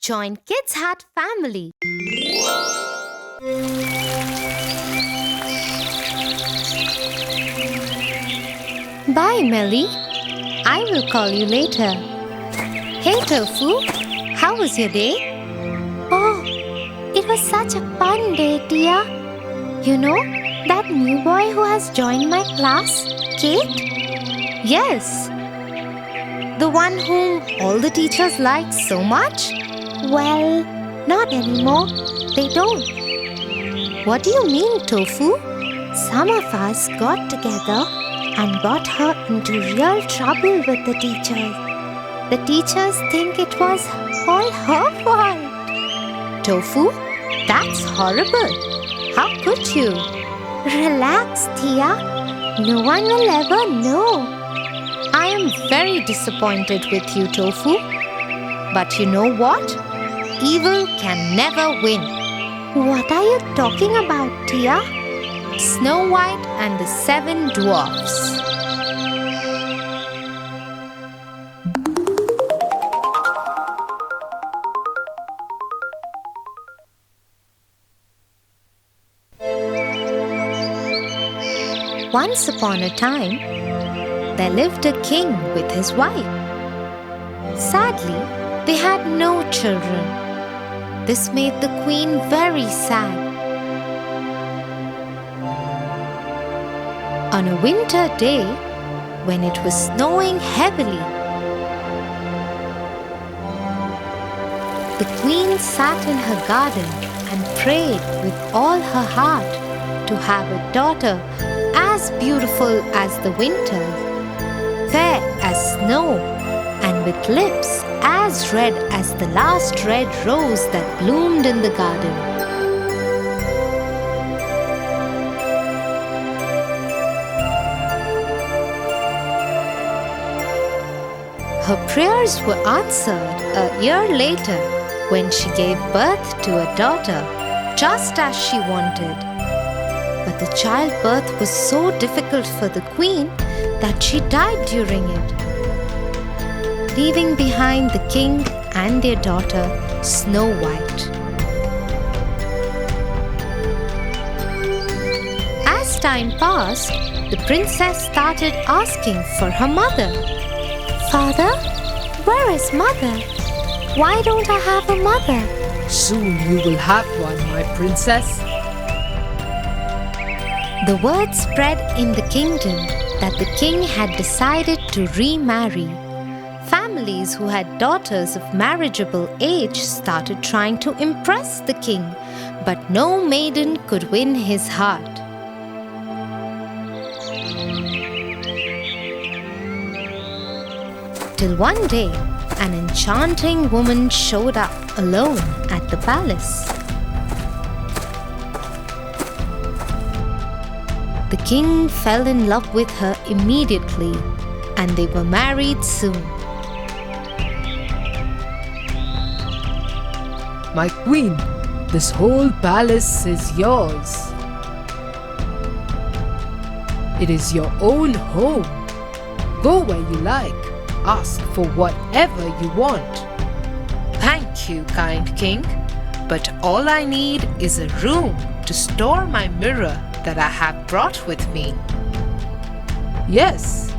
Join Kids Hut family. Bye, Melly. I will call you later. Hey, Tofu. How was your day? Oh, it was such a fun day, Tia. You know, that new boy who has joined my class, Kate? Yes. The one whom all the teachers like so much? Well, not anymore. They don't. What do you mean, Tofu? Some of us got together and got her into real trouble with the teachers. The teachers think it was all her fault. Tofu, that's horrible. How could you? Relax, Tia. No one will ever know. I am very disappointed with you, Tofu. But you know what? Evil can never win. What are you talking about, Tia? Snow White and the Seven Dwarfs. Once upon a time, there lived a king with his wife. Sadly, they had no children. This made the queen very sad. On a winter day, when it was snowing heavily, the queen sat in her garden and prayed with all her heart to have a daughter as beautiful as the winter, fair as snow, and with lips as red as the last red rose that bloomed in the garden. Her prayers were answered a year later when she gave birth to a daughter, just as she wanted. But the childbirth was so difficult for the queen that she died during it, leaving behind the king and their daughter, Snow White. As time passed, the princess started asking for her mother. Father, where is mother? Why don't I have a mother? Soon you will have one, my princess. The word spread in the kingdom that the king had decided to remarry. Families who had daughters of marriageable age started trying to impress the king, but no maiden could win his heart. Till one day, an enchanting woman showed up alone at the palace. The king fell in love with her immediately, and they were married soon. My queen, this whole palace is yours. It is your own home. Go where you like. Ask for whatever you want. Thank you, kind king, but all I need is a room to store my mirror that I have brought with me. Yes,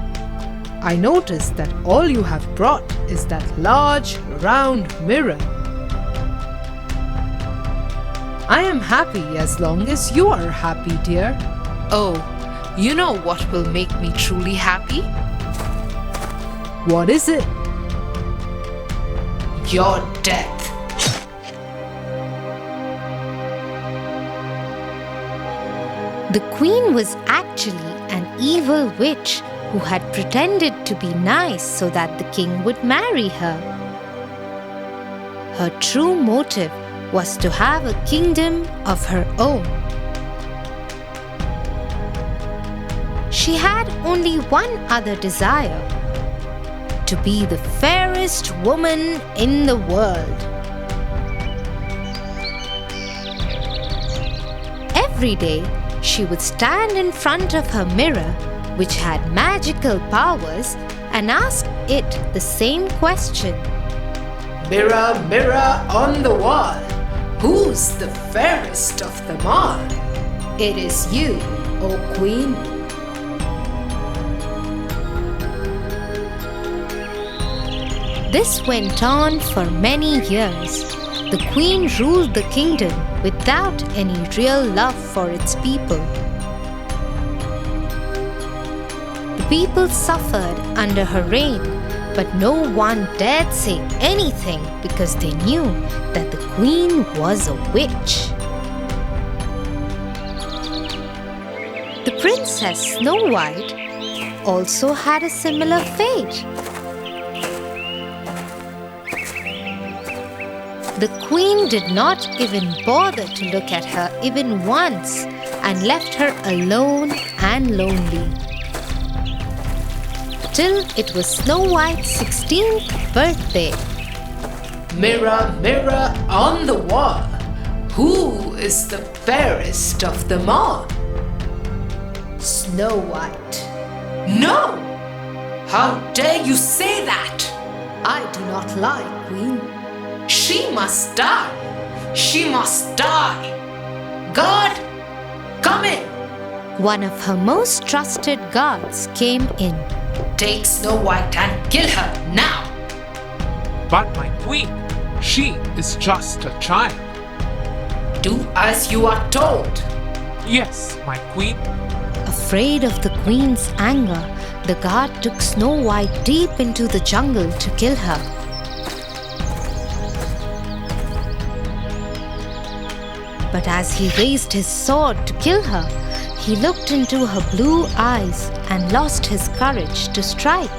I noticed that all you have brought is that large, round mirror. I am happy as long as you are happy, dear. Oh, you know what will make me truly happy? What is it? Your death. The queen was actually an evil witch who had pretended to be nice so that the king would marry her. Her true motive was to have a kingdom of her own. She had only one other desire: to be the fairest woman in the world. Every day, she would stand in front of her mirror, which had magical powers, and ask it the same question: Mirror, mirror on the wall, who's the fairest of them all? It is you, O Queen. This went on for many years. The queen ruled the kingdom without any real love for its people. The people suffered under her reign, but no one dared say anything because they knew that the queen was a witch. The Princess Snow White also had a similar fate. The queen did not even bother to look at her even once and left her alone and lonely. Till it was Snow White's 16th birthday. Mirror, mirror on the wall, who is the fairest of them all? Snow White. No! How dare you say that? I do not lie, Queen. She must die! She must die! God, come in! One of her most trusted guards came in. Take Snow White and kill her now! But my queen, she is just a child. Do as you are told. Yes, my queen. Afraid of the queen's anger, the guard took Snow White deep into the jungle to kill her. But as he raised his sword to kill her, he looked into her blue eyes and lost his courage to strike.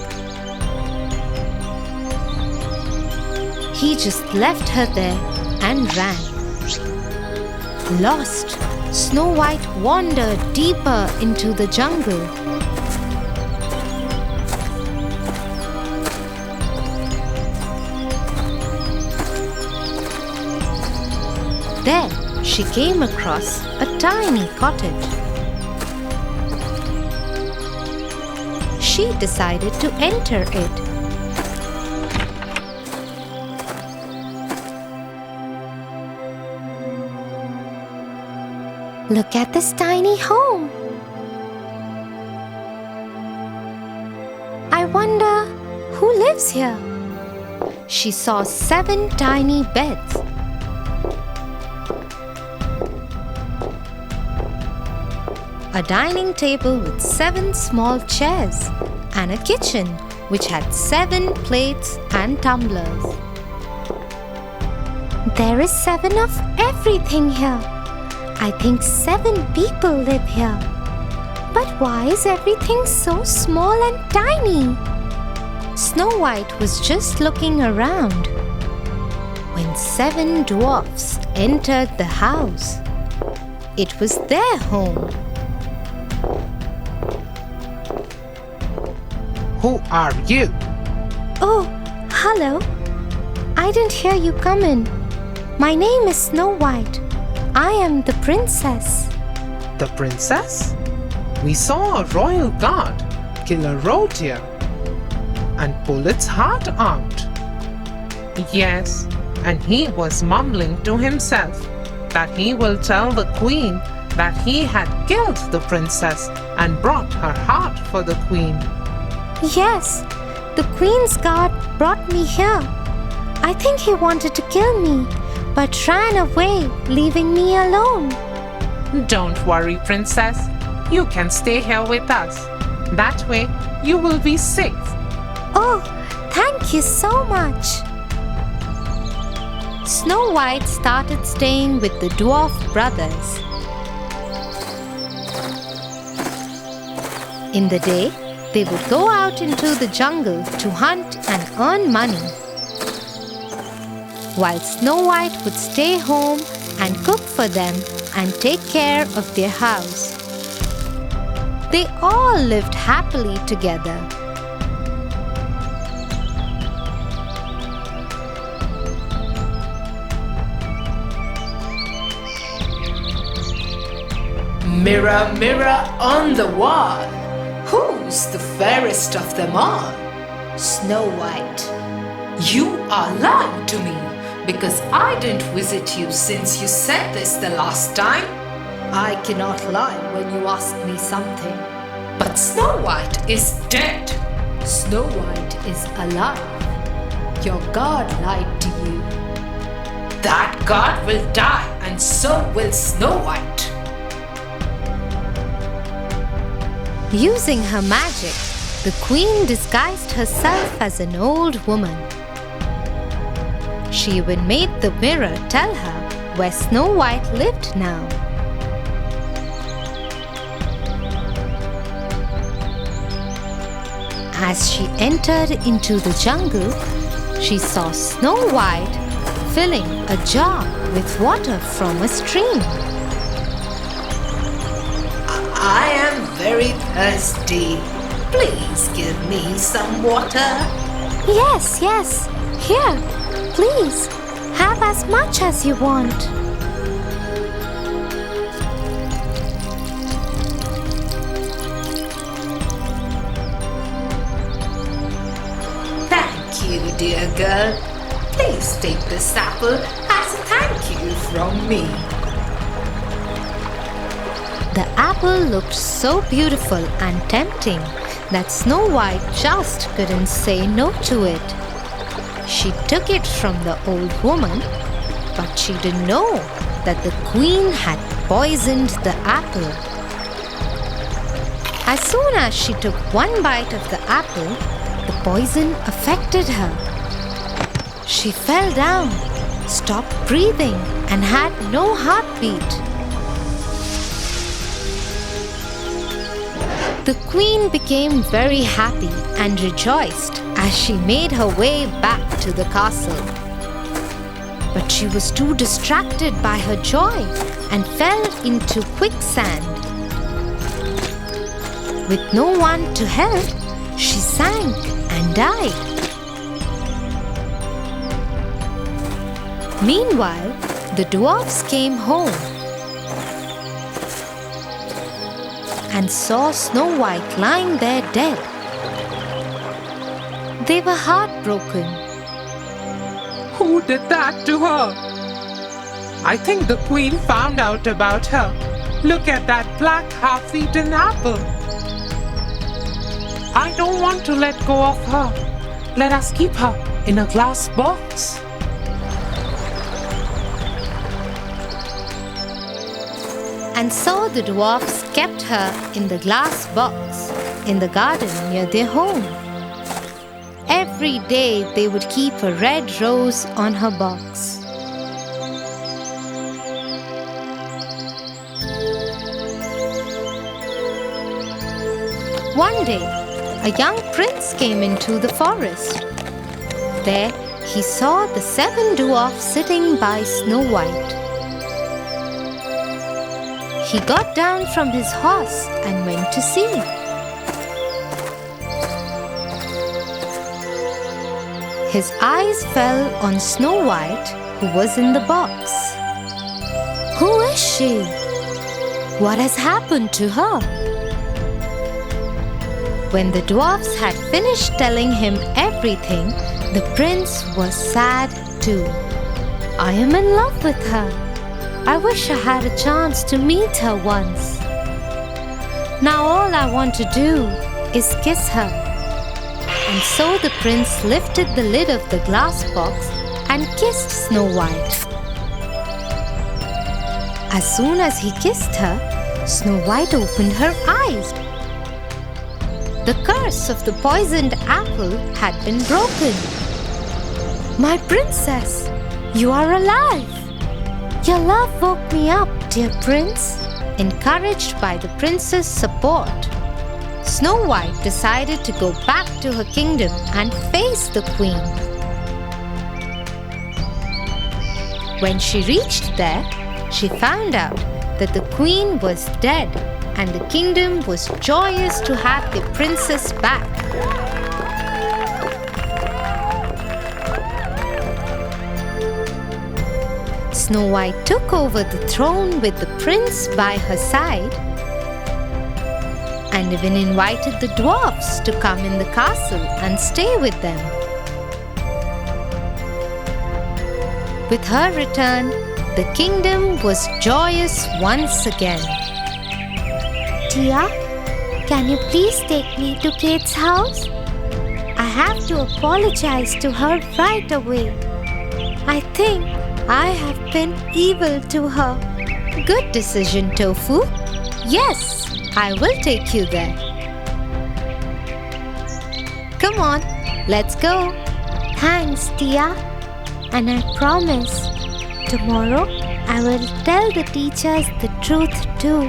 He just left her there and ran. Lost, Snow White wandered deeper into the jungle. There, she came across a tiny cottage. She decided to enter it. Look at this tiny home. I wonder who lives here. She saw 7 tiny beds. A dining table with 7 small chairs and a kitchen which had 7 plates and tumblers. There is 7 of everything here. I think 7 people live here. But why is everything so small and tiny? Snow White was just looking around when 7 dwarfs entered the house. It was their home. Who are you? Oh, hello. I didn't hear you come in. My name is Snow White. I am the princess. The princess? We saw a royal guard kill a reindeer and pull its heart out. Yes, and he was mumbling to himself that he will tell the queen that he had killed the princess and brought her heart for the queen. Yes, the queen's guard brought me here. I think he wanted to kill me, but ran away, leaving me alone. Don't worry, princess. You can stay here with us. That way, you will be safe. Oh, thank you so much. Snow White started staying with the Dwarf brothers. In the day, they would go out into the jungle to hunt and earn money, while Snow White would stay home and cook for them and take care of their house. They all lived happily together. Mirror, mirror on the wall, who's the fairest of them all? Snow White. You are lying to me because I didn't visit you since you said this the last time. I cannot lie when you ask me something. But Snow White is dead. Snow White is alive. Your god lied to you. That god will die, and so will Snow White. Using her magic, the queen disguised herself as an old woman. She even made the mirror tell her where Snow White lived now. As she entered into the jungle, she saw Snow White filling a jar with water from a stream. I am very thirsty. Please give me some water. Yes, yes. Here, please, have as much as you want. Thank you, dear girl. Please take this apple as a thank you from me. The apple looked so beautiful and tempting that Snow White just couldn't say no to it. She took it from the old woman, but she didn't know that the queen had poisoned the apple. As soon as she took one bite of the apple, the poison affected her. She fell down, stopped breathing, and had no heartbeat. The queen became very happy and rejoiced as she made her way back to the castle. But she was too distracted by her joy and fell into quicksand. With no one to help, she sank and died. Meanwhile, the dwarfs came home and saw Snow White lying there dead. They were heartbroken. Who did that to her? I think the queen found out about her. Look at that black half-eaten apple. I don't want to let go of her. Let us keep her in a glass box. And so the dwarfs kept her in the glass box in the garden near their home. Every day they would keep a red rose on her box. One day, a young prince came into the forest. There he saw the 7 dwarfs sitting by Snow White. He got down from his horse and went to see. His eyes fell on Snow White, who was in the box. Who is she? What has happened to her? When the dwarfs had finished telling him everything, the prince was sad too. I am in love with her. I wish I had a chance to meet her once. Now all I want to do is kiss her. And so the prince lifted the lid of the glass box and kissed Snow White. As soon as he kissed her, Snow White opened her eyes. The curse of the poisoned apple had been broken. My princess, you are alive. Your love woke me up, dear prince. Encouraged by the prince's support, Snow White decided to go back to her kingdom and face the queen. When she reached there, she found out that the queen was dead and the kingdom was joyous to have the princess back. Snow White took over the throne with the prince by her side and even invited the dwarfs to come in the castle and stay with them. With her return, the kingdom was joyous once again. Tia, can you please take me to Kate's house? I have to apologize to her right away. I think I have been evil to her. Good decision, Tofu. Yes, I will take you there. Come on, let's go. Thanks, Tia. And I promise, tomorrow I will tell the teachers the truth too.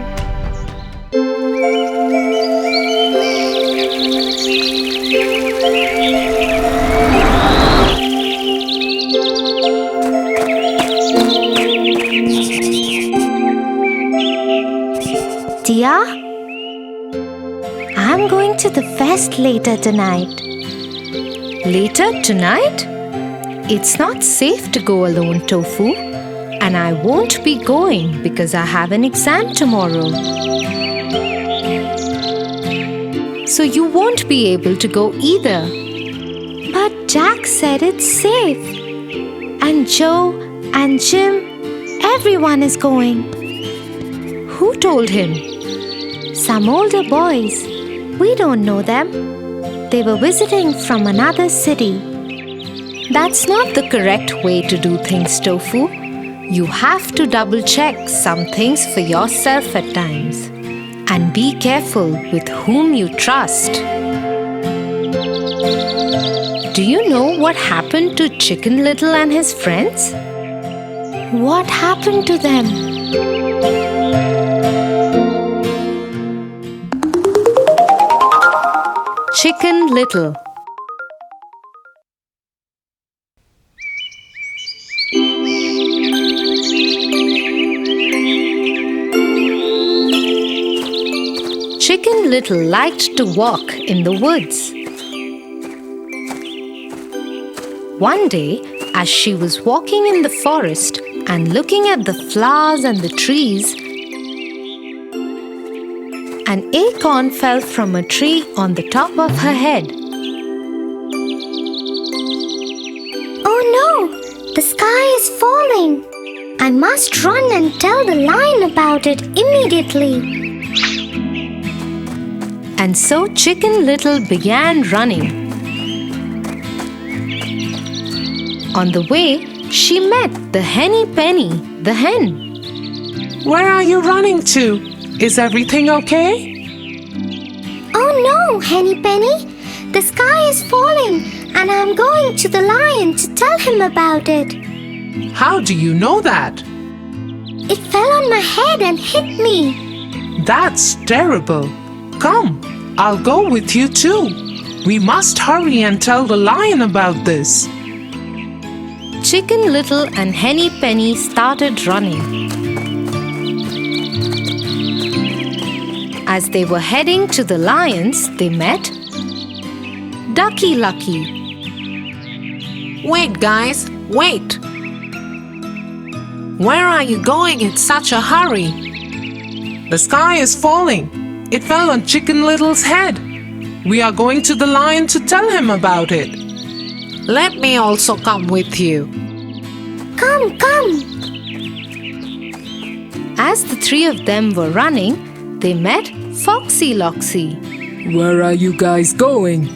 Tia, I'm going to the fest later tonight. Later tonight? It's not safe to go alone, Tofu. And I won't be going because I have an exam tomorrow. So you won't be able to go either. But Jack said it's safe. And Joe and Jim, everyone is going. Who told him? Some older boys. We don't know them. They were visiting from another city. That's not the correct way to do things, Tofu. You have to double check some things for yourself at times. And be careful with whom you trust. Do you know what happened to Chicken Little and his friends? What happened to them? Chicken Little. Chicken Little liked to walk in the woods. One day, as she was walking in the forest and looking at the flowers and the trees, an acorn fell from a tree on the top of her head. Oh no! The sky is falling! I must run and tell the lion about it immediately. And so Chicken Little began running. On the way, she met the Henny Penny, the hen. Where are you running to? Is everything okay? Oh no, Henny Penny! The sky is falling and I'm going to the lion to tell him about it. How do you know that? It fell on my head and hit me. That's terrible. Come, I'll go with you too. We must hurry and tell the lion about this. Chicken Little and Henny Penny started running. As they were heading to the lions, they met Ducky Lucky. Wait, guys, wait! Where are you going in such a hurry? The sky is falling. It fell on Chicken Little's head. We are going to the lion to tell him about it. Let me also come with you. Come, come! As the three of them were running, they met Foxy Loxy. Where are you guys going?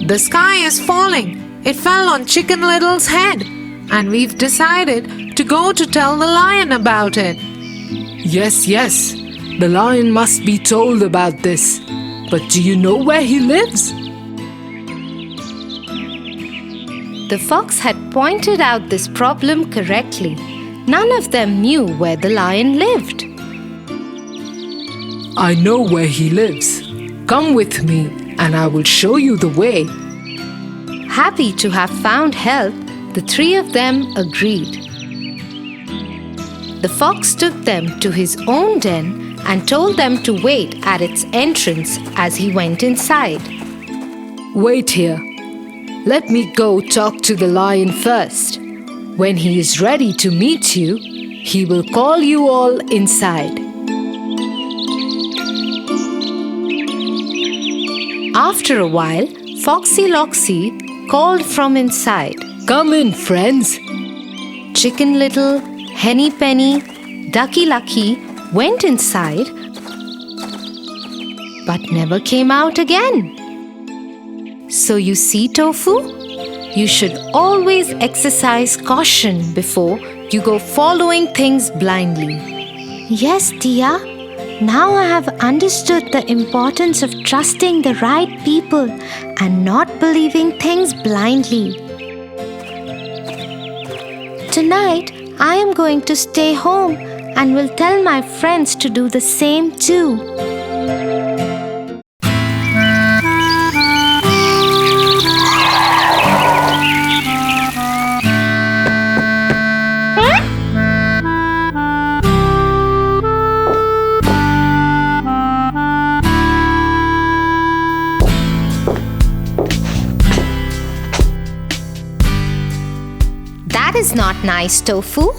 The sky is falling. It fell on Chicken Little's head. And we've decided to go to tell the lion about it. Yes, yes. The lion must be told about this. But do you know where he lives? The fox had pointed out this problem correctly. None of them knew where the lion lived. I know where he lives. Come with me and I will show you the way. Happy to have found help, the three of them agreed. The fox took them to his own den and told them to wait at its entrance as he went inside. Wait here. Let me go talk to the lion first. When he is ready to meet you, he will call you all inside. After a while, Foxy Loxy called from inside. Come in, friends. Chicken Little, Henny Penny, Ducky Lucky went inside but never came out again. So you see, Tofu, you should always exercise caution before you go following things blindly. Yes, Tia. Now I have understood the importance of trusting the right people and not believing things blindly. Tonight, I am going to stay home and will tell my friends to do the same too. That is not nice, Tofu.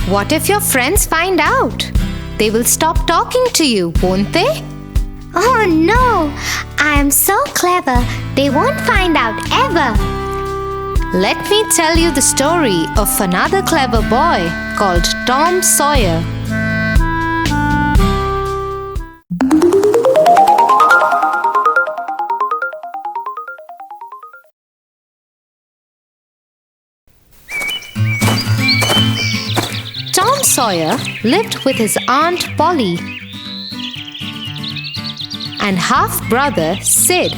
What if your friends find out? They will stop talking to you, won't they? Oh no! I am so clever, they won't find out ever. Let me tell you the story of another clever boy called Tom Sawyer. Tom Sawyer lived with his Aunt Polly and half-brother Sid.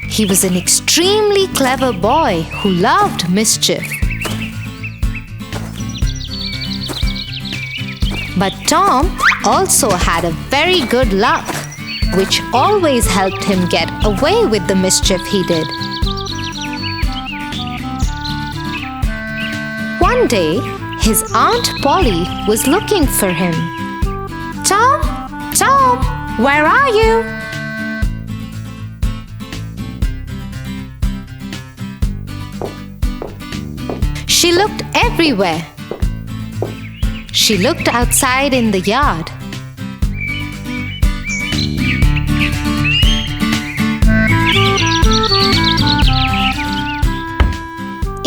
He was an extremely clever boy who loved mischief. But Tom also had a very good luck, which always helped him get away with the mischief he did. One day, his Aunt Polly was looking for him. "Tom, Tom, where are you?" She looked everywhere. She looked outside in the yard.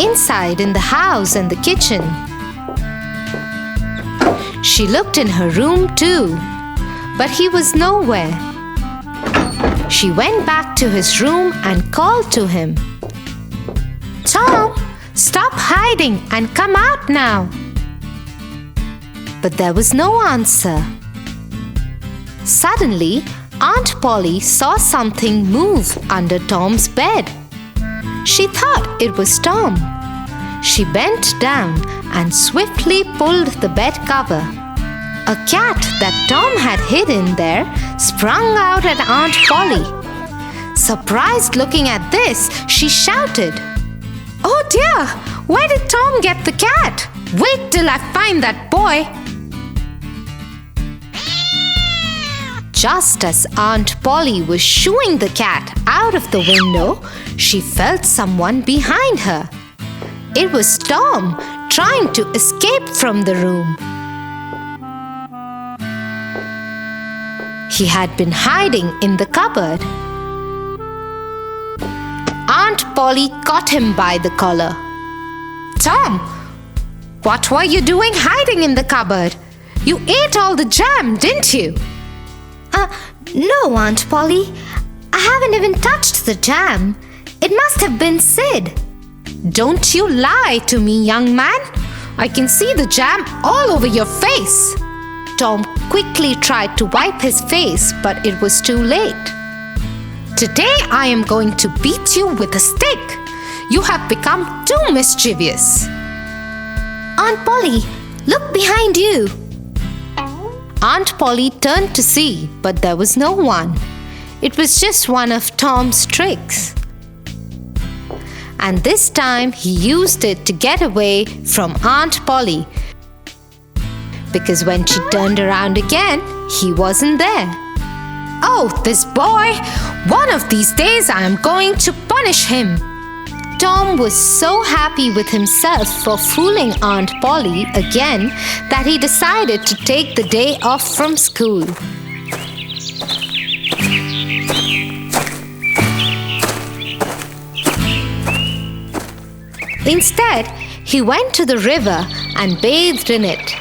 Inside in the house and the kitchen. She looked in her room too, but he was nowhere. She went back to his room and called to him. "Tom, stop hiding and come out now." But there was no answer. Suddenly, Aunt Polly saw something move under Tom's bed. She thought it was Tom. She bent down and swiftly pulled the bed cover. A cat that Tom had hidden there sprung out at Aunt Polly. Surprised looking at this, she shouted, "Oh dear, where did Tom get the cat? Wait till I find that boy." Just as Aunt Polly was shooing the cat out of the window, she felt someone behind her. It was Tom trying to escape from the room. He had been hiding in the cupboard. Aunt Polly caught him by the collar. "Tom, what were you doing hiding in the cupboard? You ate all the jam, didn't you?" No, Aunt Polly. I haven't even touched the jam. It must have been Sid. "Don't you lie to me, young man. I can see the jam all over your face." Tom quickly tried to wipe his face, but it was too late. "Today I am going to beat you with a stick. You have become too mischievous." Aunt Polly, look behind you. Aunt Polly turned to see, but there was no one. It was just one of Tom's tricks. And this time he used it to get away from Aunt Polly. Because when she turned around again, he wasn't there. "Oh, this boy! One of these days I am going to punish him." Tom was so happy with himself for fooling Aunt Polly again that he decided to take the day off from school. Instead, he went to the river and bathed in it.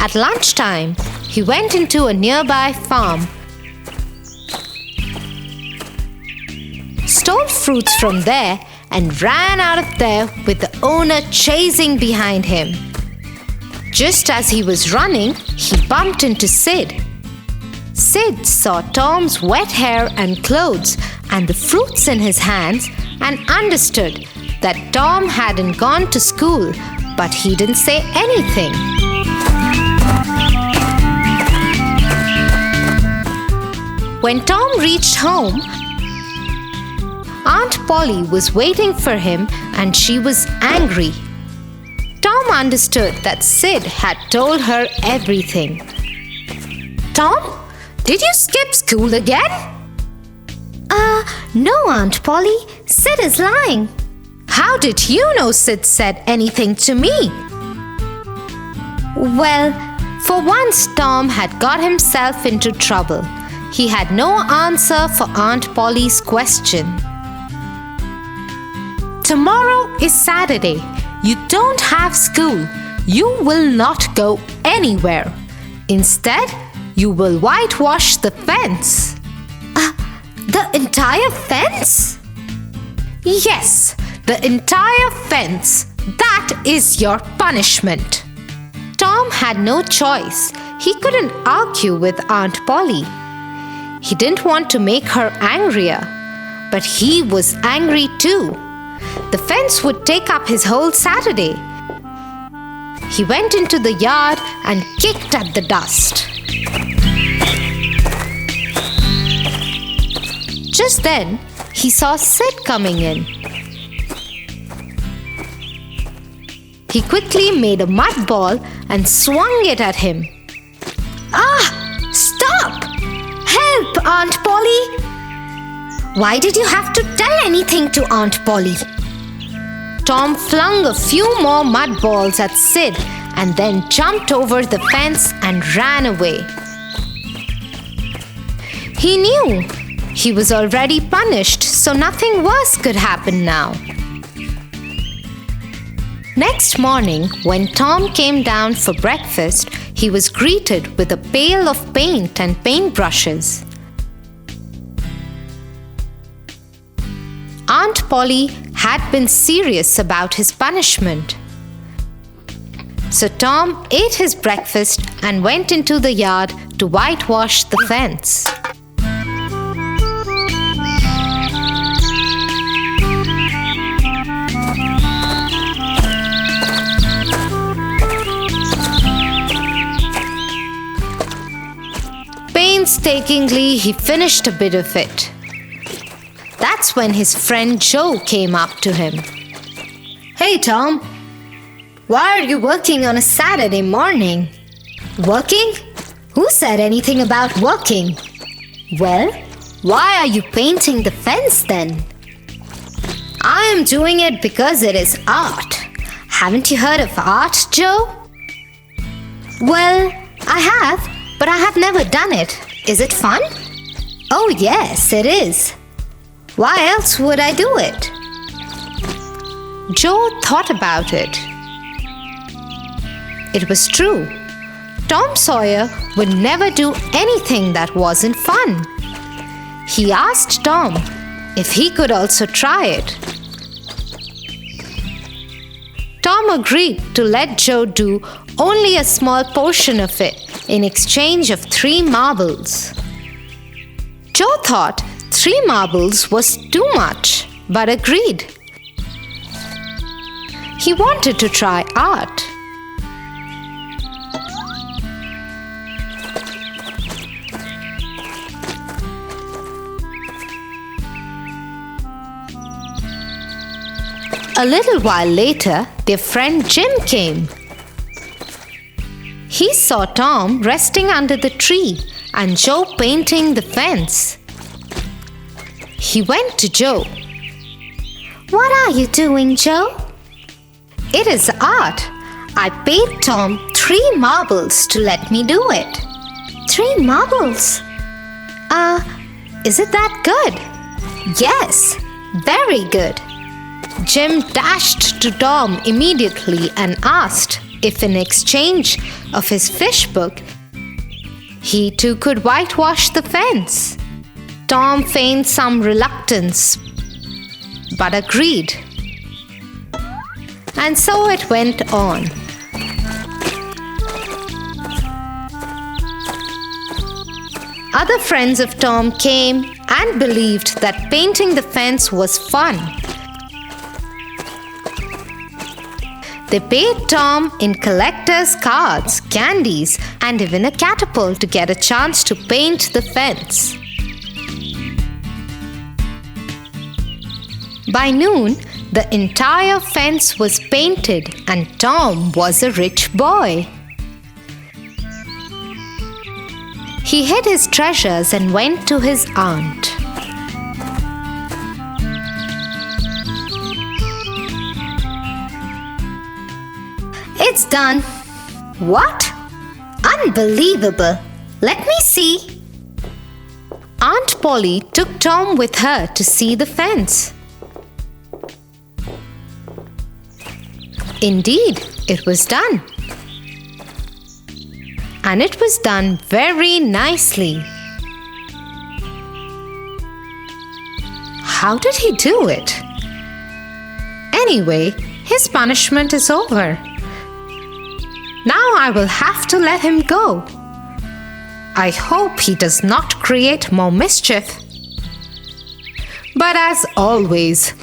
At lunchtime, he went into a nearby farm, stole fruits from there, and ran out of there with the owner chasing behind him. Just as he was running, he bumped into Sid. Sid saw Tom's wet hair and clothes and the fruits in his hands and understood that Tom hadn't gone to school, but he didn't say anything. When Tom reached home, Aunt Polly was waiting for him and she was angry. Tom understood that Sid had told her everything. "Tom, did you skip school again?" No, Aunt Polly. Sid is lying. "How did you know Sid said anything to me?" Well, for once Tom had got himself into trouble. He had no answer for Aunt Polly's question. "Tomorrow is Saturday. You don't have school. You will not go anywhere. Instead, you will whitewash the fence." The entire fence? "Yes, the entire fence. That is your punishment." Tom had no choice. He couldn't argue with Aunt Polly. He didn't want to make her angrier, but he was angry too. The fence would take up his whole Saturday. He went into the yard and kicked at the dust. Just then, he saw Sid coming in. He quickly made a mud ball and swung it at him. Ah! Stop! Help, Aunt Polly! Why did you have to tell anything to Aunt Polly? Tom flung a few more mud balls at Sid and then jumped over the fence and ran away. He knew he was already punished, so nothing worse could happen now. Next morning, when Tom came down for breakfast, he was greeted with a pail of paint and paintbrushes. Aunt Polly had been serious about his punishment. So Tom ate his breakfast and went into the yard to whitewash the fence. Painstakingly, he finished a bit of it. That's when his friend Joe came up to him. Hey, Tom. Why are you working on a Saturday morning? Working? Who said anything about working? Well, why are you painting the fence then? I am doing it because it is art. Haven't you heard of art, Joe? Well, I have, but I have never done it. Is it fun? Oh, yes, it is. Why else would I do it? Joe thought about it. It was true. Tom Sawyer would never do anything that wasn't fun. He asked Tom if he could also try it. Tom agreed to let Joe do only a small portion of it in exchange of 3 marbles. Joe thought 3 marbles was too much, but agreed. He wanted to try art. A little while later, their friend Jim came. He saw Tom resting under the tree and Joe painting the fence. He went to Joe. What are you doing, Joe? It is art. I paid Tom 3 marbles to let me do it. 3 marbles. Is it that good? Yes, very good. Jim dashed to Tom immediately and asked if in exchange of his fish book, he too could whitewash the fence. Tom feigned some reluctance, but agreed. And so it went on. Other friends of Tom came and believed that painting the fence was fun. They paid Tom in collector's cards, candies, and even a catapult to get a chance to paint the fence. By noon, the entire fence was painted and Tom was a rich boy. He hid his treasures and went to his aunt. It's done. What? Unbelievable! Let me see. Aunt Polly took Tom with her to see the fence. Indeed, it was done. And it was done very nicely. How did he do it? Anyway, his punishment is over. Now I will have to let him go. I hope he does not create more mischief. But as always,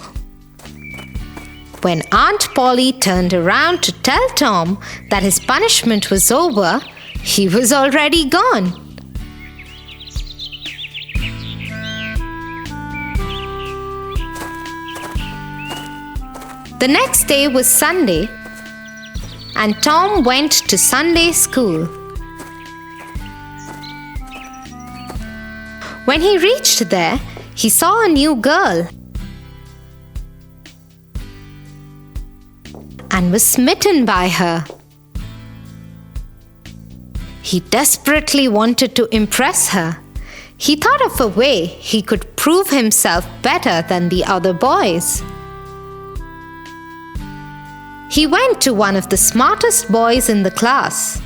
when Aunt Polly turned around to tell Tom that his punishment was over, he was already gone. The next day was Sunday, and Tom went to Sunday school. When he reached there, he saw a new girl and was smitten by her. He desperately wanted to impress her. He thought of a way he could prove himself better than the other boys. He went to one of the smartest boys in the class.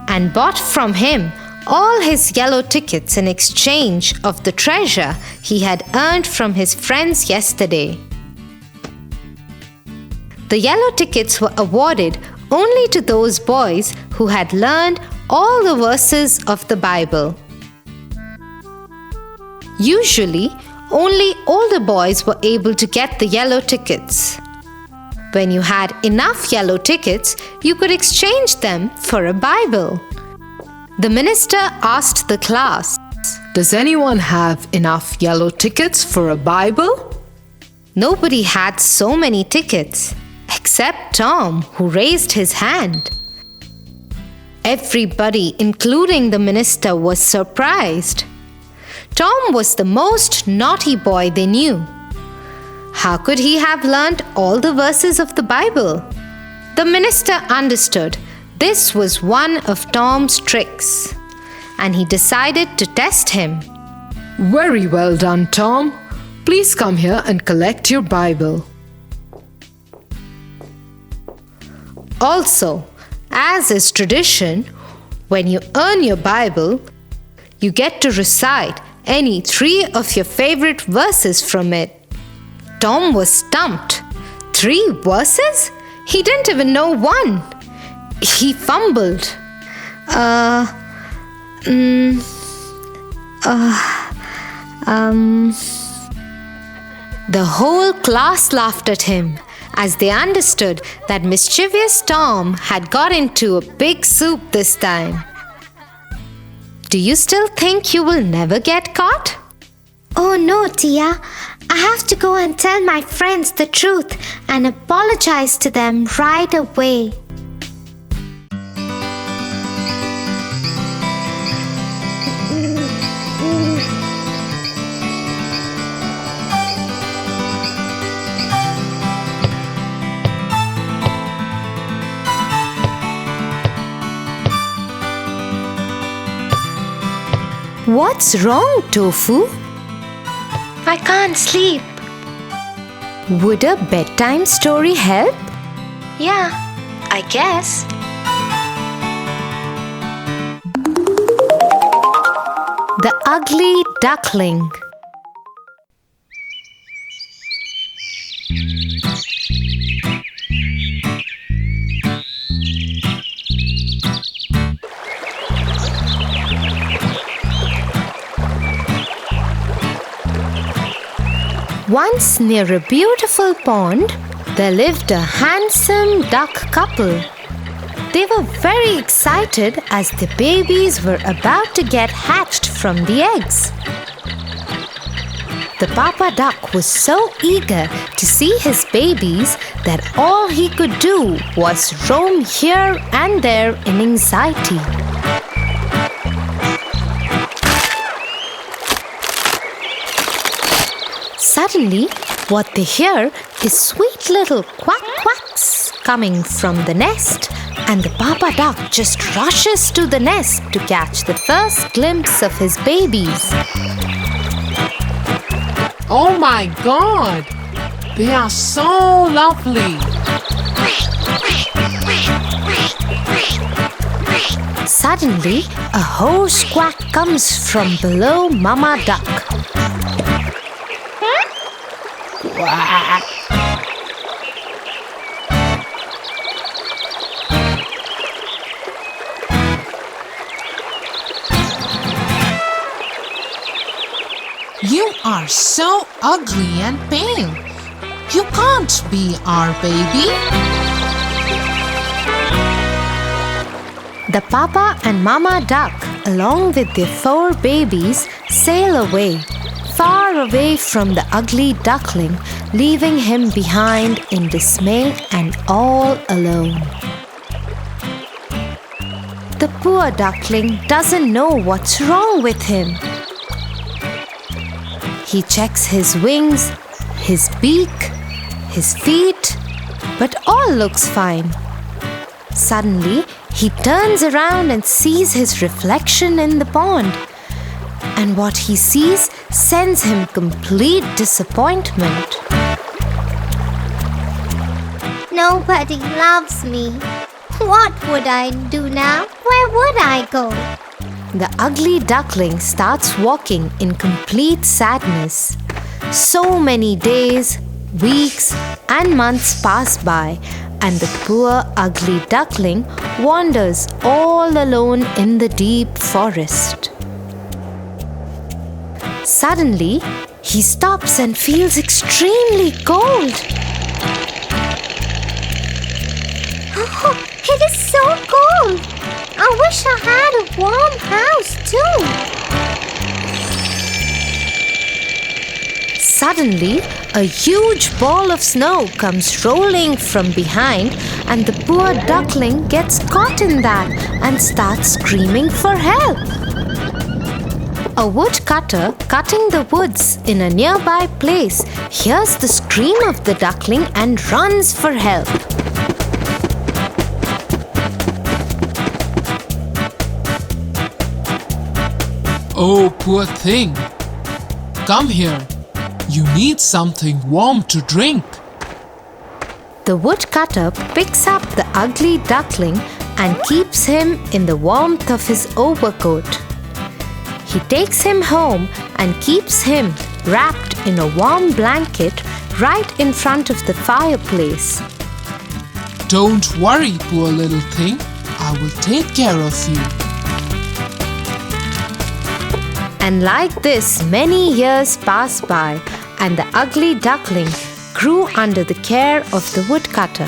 And bought from him all his yellow tickets in exchange of the treasure he had earned from his friends yesterday. The yellow tickets were awarded only to those boys who had learned all the verses of the Bible. Usually, only older boys were able to get the yellow tickets. When you had enough yellow tickets, you could exchange them for a Bible. The minister asked the class, Does anyone have enough yellow tickets for a Bible? Nobody had so many tickets, except Tom, who raised his hand. Everybody, including the minister, was surprised. Tom was the most naughty boy they knew. How could he have learned all the verses of the Bible? The minister understood this was one of Tom's tricks, and he decided to test him. Very well done, Tom. Please come here and collect your Bible. Also, as is tradition, when you earn your Bible, you get to recite any 3 of your favorite verses from it. Tom was stumped. 3 verses? He didn't even know one. He fumbled. The whole class laughed at him as they understood that mischievous Tom had got into a big soup this time. Do you still think you will never get caught? Oh no, Tia. I have to go and tell my friends the truth and apologize to them right away. What's wrong, Tofu? I can't sleep. Would a bedtime story help? Yeah, I guess. The Ugly Duckling. Once near a beautiful pond, there lived a handsome duck couple. They were very excited as the babies were about to get hatched from the eggs. The papa duck was so eager to see his babies that all he could do was roam here and there in anxiety. Suddenly, what they hear is sweet little quack quacks coming from the nest, and the papa duck just rushes to the nest to catch the first glimpse of his babies. Oh my God! They are so lovely! Suddenly, a hoarse quack comes from below Mama Duck. Quack! You are so ugly and pale. You can't be our baby. The papa and mama duck, along with their 4 babies, sail away, far away from the ugly duckling, leaving him behind in dismay and all alone. The poor duckling doesn't know what's wrong with him. He checks his wings, his beak, his feet, but all looks fine. Suddenly, he turns around and sees his reflection in the pond. And what he sees sends him complete disappointment. Nobody loves me. What would I do now? Where would I go? The ugly duckling starts walking in complete sadness. So many days, weeks, and months pass by, and the poor ugly duckling wanders all alone in the deep forest. Suddenly, he stops and feels extremely cold. Oh, it is so cold. I wish I had a warm house too. Suddenly, a huge ball of snow comes rolling from behind, and the poor duckling gets caught in that and starts screaming for help. A woodcutter cutting the woods in a nearby place hears the scream of the duckling and runs for help. Oh, poor thing. Come here. You need something warm to drink. The woodcutter picks up the ugly duckling and keeps him in the warmth of his overcoat. He takes him home and keeps him wrapped in a warm blanket right in front of the fireplace. Don't worry, poor little thing. I will take care of you. And like this, many years pass by, and the ugly duckling grew under the care of the woodcutter.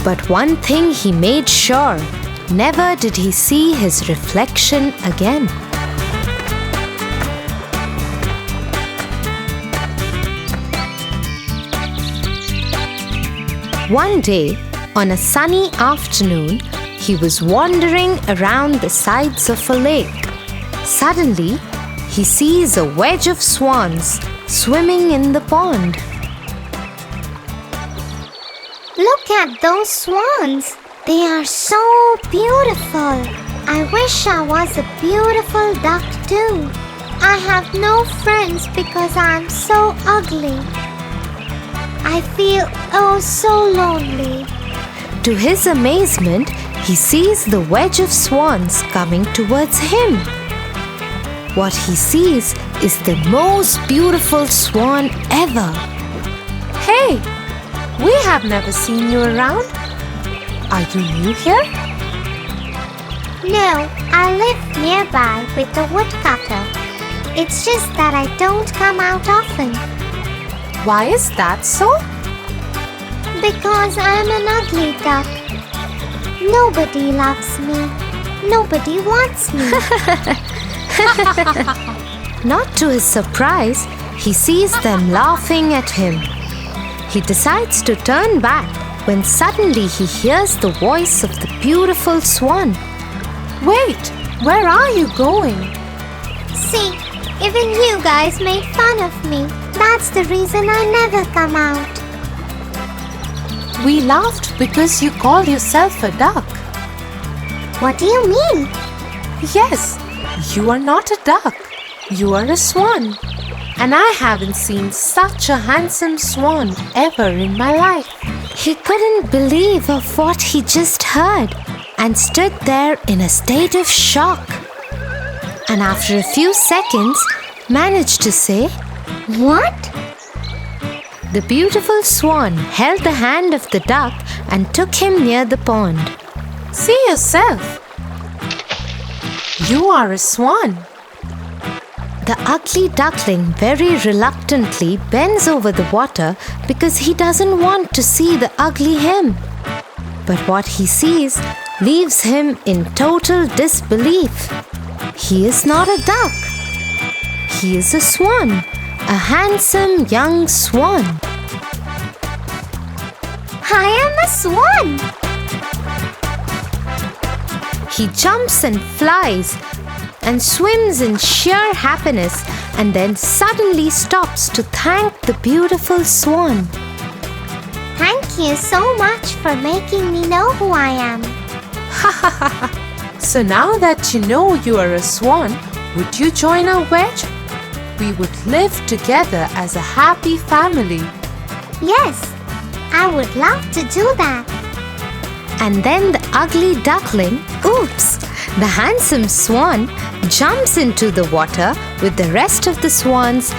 But one thing he made sure, never did he see his reflection again. One day, on a sunny afternoon, he was wandering around the sides of a lake. Suddenly, he sees a wedge of swans swimming in the pond. Look at those swans. They are so beautiful. I wish I was a beautiful duck too. I have no friends because I'm so ugly. I feel oh so lonely. To his amazement, he sees the wedge of swans coming towards him. What he sees is the most beautiful swan ever. Hey, we have never seen you around. Are you new here? No, I live nearby with the woodcutter. It's just that I don't come out often. Why is that so? Because I'm an ugly duck. Nobody loves me. Nobody wants me. Not to his surprise, he sees them laughing at him. He decides to turn back when suddenly he hears the voice of the beautiful swan. Wait, where are you going? See, even you guys made fun of me. That's the reason I never come out. We laughed because you call yourself a duck. What do you mean? Yes, you are not a duck. You are a swan. And I haven't seen such a handsome swan ever in my life. He couldn't believe of what he just heard and stood there in a state of shock. And after a few seconds, managed to say, What? The beautiful swan held the hand of the duck and took him near the pond. See yourself. You are a swan. The ugly duckling very reluctantly bends over the water because he doesn't want to see the ugly him. But what he sees leaves him in total disbelief. He is not a duck. He is a swan, a handsome young swan. I am a swan. He jumps and flies and swims in sheer happiness and then suddenly stops to thank the beautiful swan. Thank you so much for making me know who I am. So now that you know you are a swan, would you join our wedge? We would live together as a happy family. Yes, I would love to do that. And then the ugly duckling, the handsome swan, jumps into the water with the rest of the swans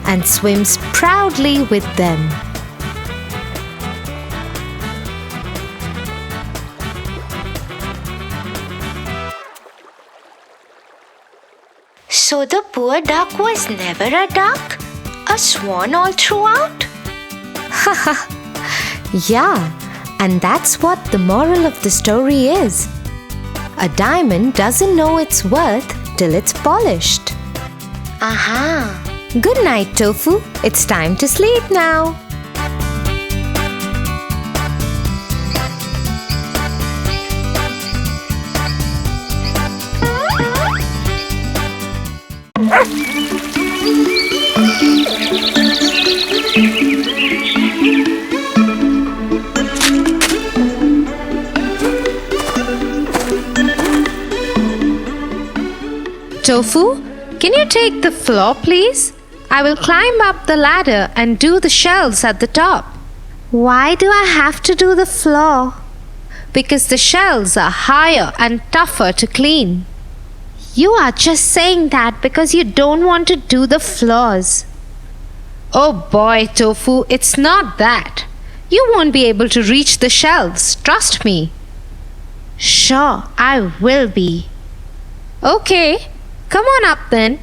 and swims proudly with them. So the poor duck was never a duck? A swan all throughout? Yeah, and that's what the moral of the story is. A diamond doesn't know its worth till it's polished. Aha! Good night, Tofu. It's time to sleep now. Tofu, can you take the floor, please? I will climb up the ladder and do the shelves at the top. Why do I have to do the floor? Because the shells are higher and tougher to clean. You are just saying that because you don't want to do the floors. Oh boy, Tofu, it's not that. You won't be able to reach the shelves, trust me. Sure, I will be. Okay, come on up then.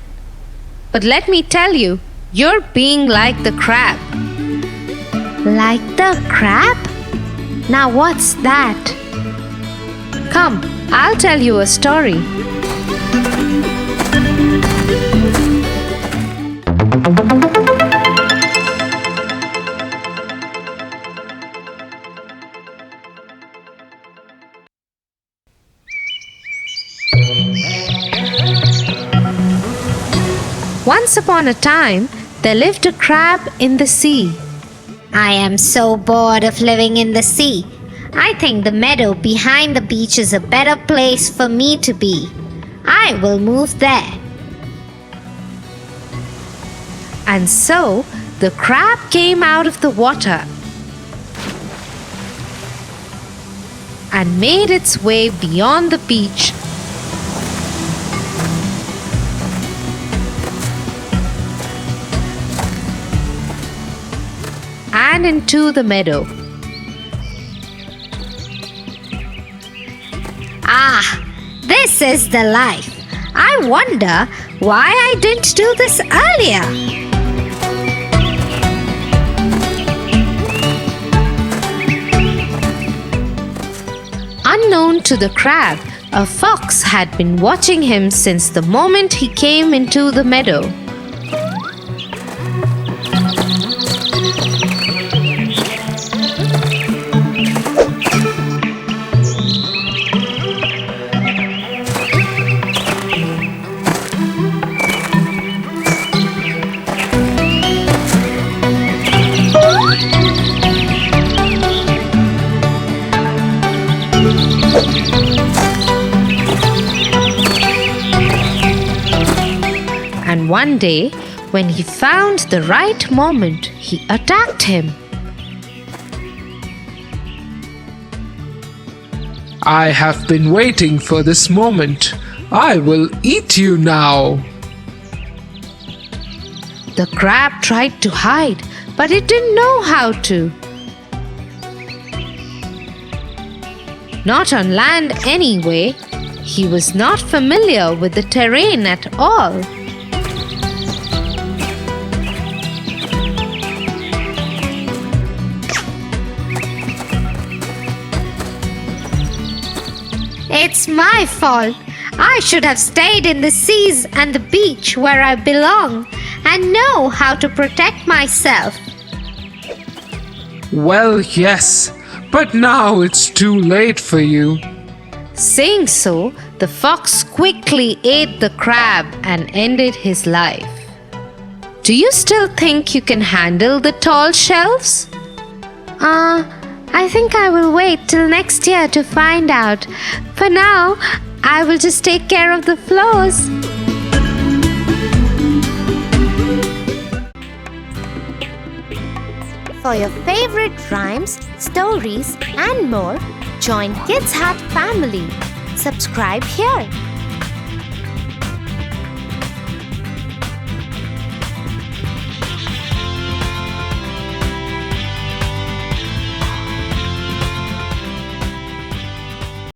But let me tell you, you're being like the crab. Like the crab? Now what's that? Come, I'll tell you a story. Once upon a time, there lived a crab in the sea. I am so bored of living in the sea. I think the meadow behind the beach is a better place for me to be. I will move there. And so the crab came out of the water and made its way beyond the beach and into the meadow. Ah, this is the life. I wonder why I didn't do this earlier. Unknown to the crab, a fox had been watching him since the moment he came into the meadow. And one day, when he found the right moment, he attacked him. I have been waiting for this moment. I will eat you now. The crab tried to hide, but it didn't know how to. Not on land anyway. He was not familiar with the terrain at all. It's my fault. I should have stayed in the seas and the beach where I belong and know how to protect myself. Well, yes, but now it's too late for you. Saying so, the fox quickly ate the crab and ended his life. Do you still think you can handle the tall shelves? I think I will wait till next year to find out. For now, I will just take care of the floors. For your favorite rhymes, stories, and more, join Kids Hut family. Subscribe here.